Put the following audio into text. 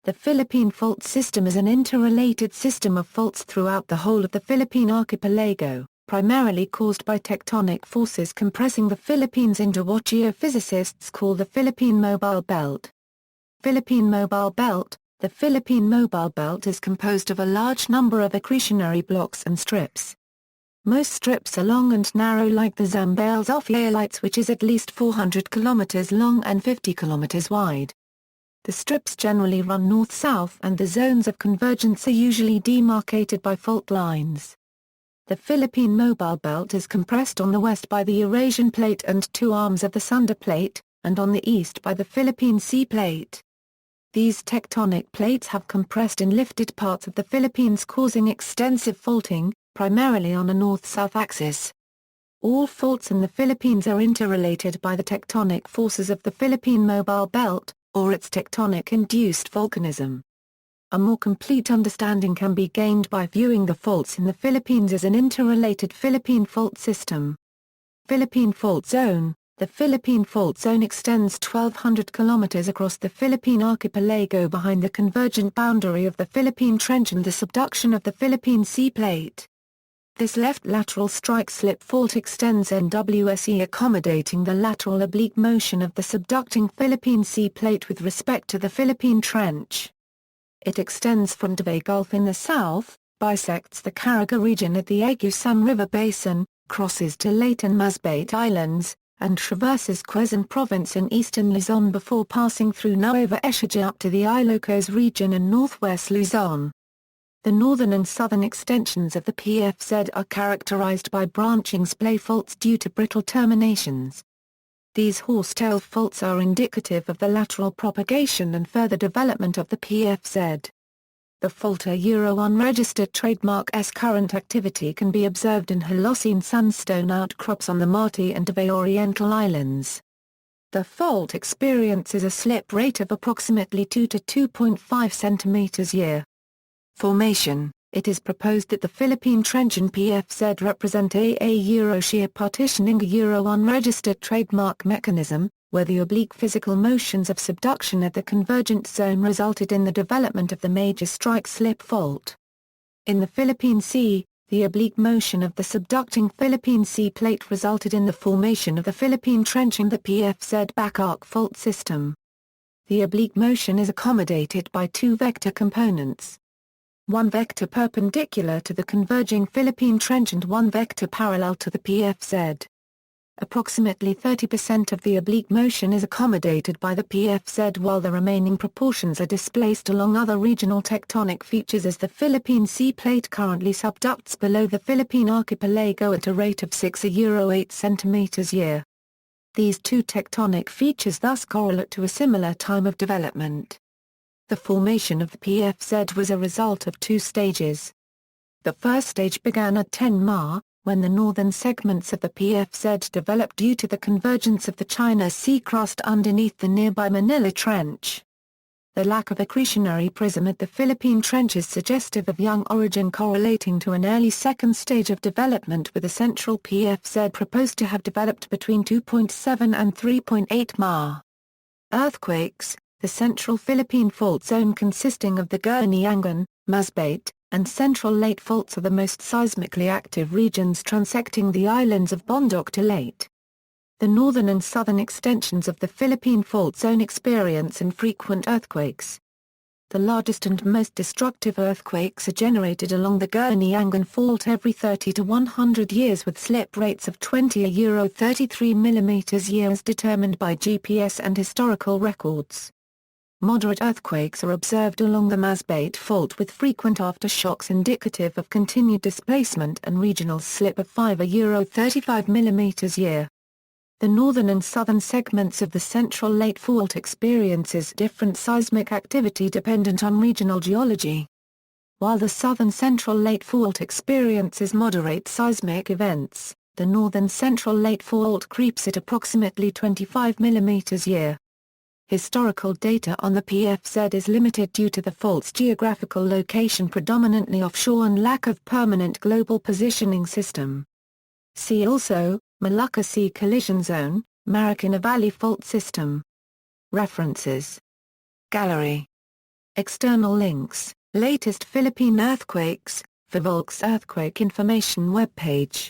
The Philippine Fault System is an interrelated system of faults throughout the whole of the Philippine Archipelago, primarily caused by tectonic forces compressing the Philippines into what geophysicists call the Philippine Mobile Belt. Philippine Mobile Belt. The Philippine Mobile Belt is composed of a large number of accretionary blocks and strips. Most strips are long and narrow like the Zambales of Yaelites, which is at least 400 kilometers long and 50 kilometers wide. The strips generally run north-south and the zones of convergence are usually demarcated by fault lines. The Philippine Mobile Belt is compressed on the west by the Eurasian Plate and two arms of the Sunda Plate, and on the east by the Philippine Sea Plate. These tectonic plates have compressed and lifted parts of the Philippines, causing extensive faulting, primarily on a north-south axis. All faults in the Philippines are interrelated by the tectonic forces of the Philippine Mobile Belt, or its tectonic-induced volcanism. A more complete understanding can be gained by viewing the faults in the Philippines as an interrelated Philippine Fault System. Philippine Fault Zone. The Philippine Fault Zone extends 1,200 kilometers across the Philippine Archipelago behind the convergent boundary of the Philippine Trench and the subduction of the Philippine Sea Plate. This left lateral strike-slip fault extends NWSE, accommodating the lateral oblique motion of the subducting Philippine Sea Plate with respect to the Philippine Trench. It extends from Davao Gulf in the south, bisects the Caraga region at the Agusan River Basin, crosses to Leyte and Masbate Islands, and traverses Quezon Province in eastern Luzon before passing through Nueva Ecija up to the Ilocos region and northwest Luzon. The northern and southern extensions of the PFZ are characterized by branching splay faults due to brittle terminations. These horsetail faults are indicative of the lateral propagation and further development of the PFZ. The faulter unregistered trademark S current activity can be observed in Holocene sandstone outcrops on the Mati and Davao Oriental Islands. The fault experiences a slip rate of approximately 2 to 2.5 centimeters year. Formation. It is proposed that the Philippine Trench and PFZ represent a shear partitioning unregistered trademark mechanism, where the oblique physical motions of subduction at the convergent zone resulted in the development of the major strike-slip fault. In the Philippine Sea, the oblique motion of the subducting Philippine Sea Plate resulted in the formation of the Philippine Trench and the PFZ back-arc fault system. The oblique motion is accommodated by two vector components. One vector perpendicular to the converging Philippine Trench and one vector parallel to the PFZ. Approximately 30% of the oblique motion is accommodated by the PFZ, while the remaining proportions are displaced along other regional tectonic features as the Philippine Sea Plate currently subducts below the Philippine Archipelago at a rate of 6 to 8 centimeters year. These two tectonic features thus correlate to a similar time of development. The formation of the PFZ was a result of two stages. The first stage began at 10 Ma, when the northern segments of the PFZ developed due to the convergence of the China Sea crust underneath the nearby Manila Trench. The lack of accretionary prism at the Philippine Trench is suggestive of young origin correlating to an early second stage of development, with a central PFZ proposed to have developed between 2.7 and 3.8 Ma. Earthquakes. The Central Philippine Fault Zone, consisting of the Gurney-Angan, Masbate, and Central Leyte faults, are the most seismically active regions transecting the islands of Bondok to Leyte. The northern and southern extensions of the Philippine Fault Zone experience infrequent earthquakes. The largest and most destructive earthquakes are generated along the Gurney-Angan Fault every 30 to 100 years, with slip rates of 20 to 33 mm year as determined by GPS and historical records. Moderate earthquakes are observed along the Masbate Fault, with frequent aftershocks indicative of continued displacement and regional slip of 5 to 35 mm year. The northern and southern segments of the Central Leyte Fault experiences different seismic activity dependent on regional geology. While the southern Central Leyte Fault experiences moderate seismic events, the northern Central Leyte Fault creeps at approximately 25 mm year. Historical data on the PFZ is limited due to the fault's geographical location, predominantly offshore, and lack of permanent global positioning system. See also, Malacca Sea Collision Zone, Marikina Valley Fault System. References. Gallery. External links, latest Philippine earthquakes, Favolks earthquake information webpage.